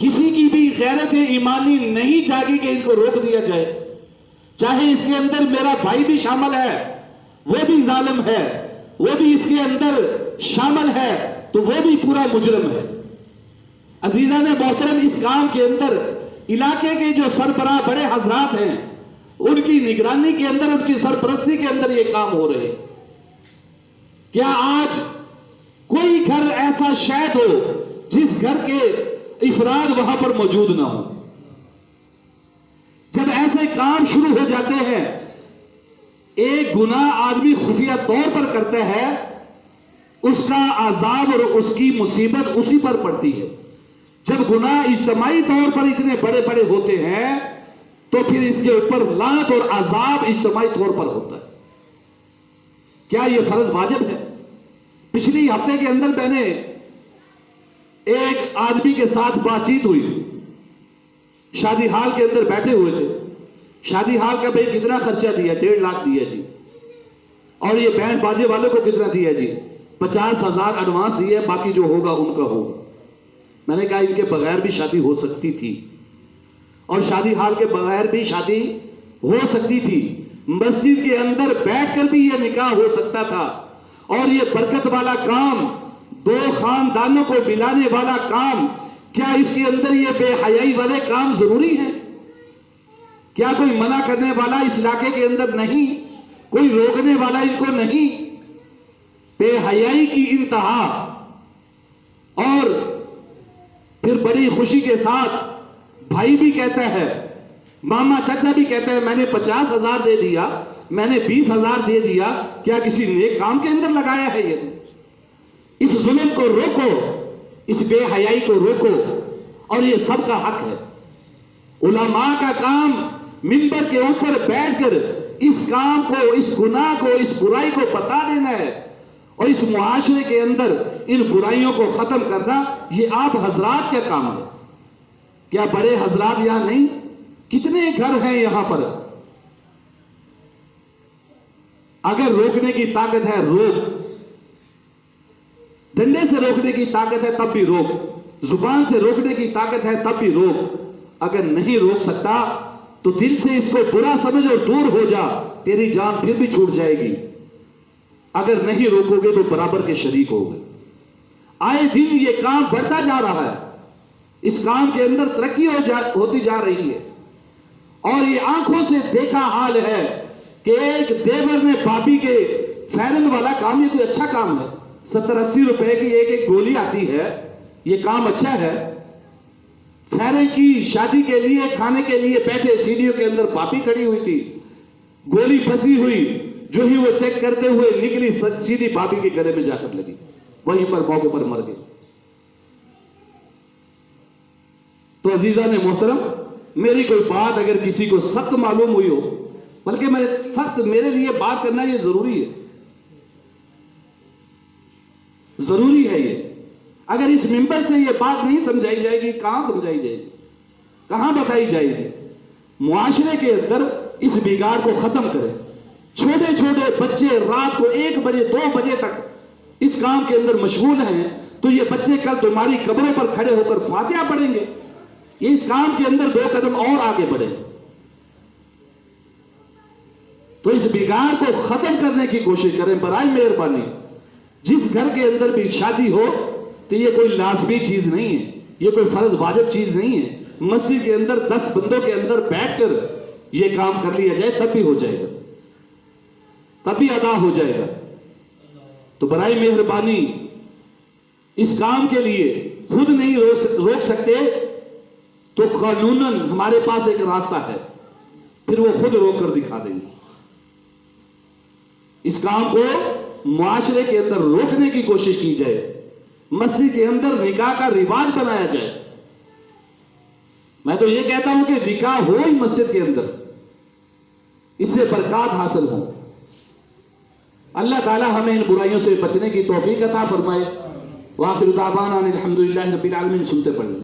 کسی کی بھی غیرت ایمانی نہیں جاگی کہ ان کو روک دیا جائے، چاہے اس کے اندر میرا بھائی بھی شامل ہے، وہ بھی ظالم ہے، وہ بھی اس کے اندر شامل ہے، تو وہ بھی پورا مجرم ہے۔ عزیزان محترم، اس کام کے اندر علاقے کے جو سربراہ بڑے حضرات ہیں، ان کی نگرانی کے اندر، ان کی سرپرستی کے اندر یہ کام ہو رہے۔ کیا آج کوئی گھر ایسا شاید ہو جس گھر کے افراد وہاں پر موجود نہ ہو؟ جب ایسے کام شروع ہو جاتے ہیں، ایک گناہ آدمی خفیہ طور پر کرتا ہے، اس کا عذاب اور اس کی مصیبت اسی پر پڑتی ہے۔ جب گناہ اجتماعی طور پر اتنے بڑے بڑے ہوتے ہیں تو پھر اس کے اوپر لعنت اور عذاب اجتماعی طور پر ہوتا ہے۔ کیا یہ فرض واجب ہے؟ پچھلی ہفتے کے اندر میں نے ایک آدمی کے ساتھ بات چیت ہوئی، شادی ہال کے اندر بیٹھے ہوئے تھے۔ شادی ہال کا بھائی کتنا خرچہ دیا؟ 1.5 لاکھ دیا جی۔ اور یہ بینڈ باجے والوں کو کتنا دیا جی؟ 50,000 ایڈوانس دیا، باقی جو ہوگا ان کا ہوگا۔ میں نے کہا ان کے بغیر بھی شادی ہو سکتی تھی، اور شادی ہال کے بغیر بھی شادی ہو سکتی تھی، مسجد کے اندر بیٹھ کر بھی یہ نکاح ہو سکتا تھا۔ اور یہ برکت والا کام، دو خاندانوں کو ملانے والا کام، کیا اس کے اندر یہ بے حیائی والے کام ضروری ہیں؟ کیا کوئی منع کرنے والا اس علاقے کے اندر نہیں؟ کوئی روکنے والا ان کو نہیں؟ بے حیائی کی انتہا۔ اور پھر بڑی خوشی کے ساتھ بھائی بھی کہتا ہے، ماما چچا بھی کہتا ہے، میں نے 50,000 دے دیا، میں نے 20,000 دے دیا، کیا کسی نیک کام کے اندر لگایا ہے؟ یہ اس ظلم کو روکو، اس بے حیائی کو روکو، اور یہ سب کا حق ہے۔ علماء کا کام منبر کے اوپر بیٹھ کر اس کام کو، اس گناہ کو، اس برائی کو بتا دینا ہے، اور اس معاشرے کے اندر ان برائیوں کو ختم کرنا، یہ آپ حضرات کا کام ہے۔ کیا بڑے حضرات یہاں نہیں؟ کتنے گھر ہیں یہاں پر؟ اگر روکنے کی طاقت ہے روک، ڈنڈے سے روکنے کی طاقت ہے تب بھی روک، زبان سے روکنے کی طاقت ہے تب بھی روک۔ اگر نہیں روک سکتا تو دل سے اس کو برا سمجھ اور دور ہو جا، تیری جان پھر بھی چھوٹ جائے گی۔ اگر نہیں روکو گے تو برابر کے شریک ہوگے۔ آئے دن یہ کام بڑھتا جا رہا ہے، اس کام کے اندر ترقی ہوتی جا رہی ہے، اور یہ آنکھوں سے دیکھا حال ہے کہ ایک دیور نے بابی کے فیرن والا کام، یہ کوئی اچھا کام ہے؟ 70-80 روپے کی ایک گولی آتی ہے، یہ کام اچھا ہے؟ فیرن کی شادی کے لیے کھانے کے لیے بیٹھے سیڑھیوں کے اندر پاپی کھڑی ہوئی تھی، گولی پھنسی ہوئی، جو ہی وہ چیک کرتے ہوئے نکلی، سیدھی بابی کے گلے میں جا کر لگی، وہیں پر موقع پر مر گئی۔ تو عزیزان محترم، میری کوئی بات اگر کسی کو سخت معلوم ہوئی ہو، بلکہ میں سخت، میرے لیے بات کرنا یہ ضروری ہے، ضروری ہے یہ۔ اگر اس ممبر سے یہ بات نہیں سمجھائی جائے گی، کہاں سمجھائی جائے گی؟ کہاں بتائی جائے گی؟ معاشرے کے اندر اس بگاڑ کو ختم کریں۔ چھوٹے چھوٹے بچے رات کو 1 بجے 2 بجے تک اس کام کے اندر مشغول ہیں، تو یہ بچے کل تمہاری قبروں پر کھڑے ہو کر فاتحہ پڑھیں گے۔ یہ اس کام کے اندر 2 قدم اور آگے بڑھے۔ تو اس بگاڑ کو ختم کرنے کی کوشش کریں برائے مہربانی۔ جس گھر کے اندر بھی شادی ہو تو یہ کوئی لازمی چیز نہیں ہے، یہ کوئی فرض واجب چیز نہیں ہے۔ مسجد کے اندر 10 بندوں کے اندر بیٹھ کر یہ کام کر لیا جائے تب بھی ہو جائے گا، تب بھی ادا ہو جائے گا۔ تو برائے مہربانی اس کام کے لیے خود نہیں روک سکتے تو قانوناً ہمارے پاس ایک راستہ ہے، پھر وہ خود روک کر دکھا دیں گے۔ اس کام کو معاشرے کے اندر روکنے کی کوشش کی جائے، مسجد کے اندر نکاح کا رواج بنایا جائے۔ میں تو یہ کہتا ہوں کہ نکاح ہو ہی مسجد کے اندر، اس سے برکات حاصل ہوں۔ اللہ تعالی ہمیں ان برائیوں سے بچنے کی توفیق عطا فرمائے۔ وآخر دعوانا الحمدللہ رب العالمین۔ سنتے پڑھیں۔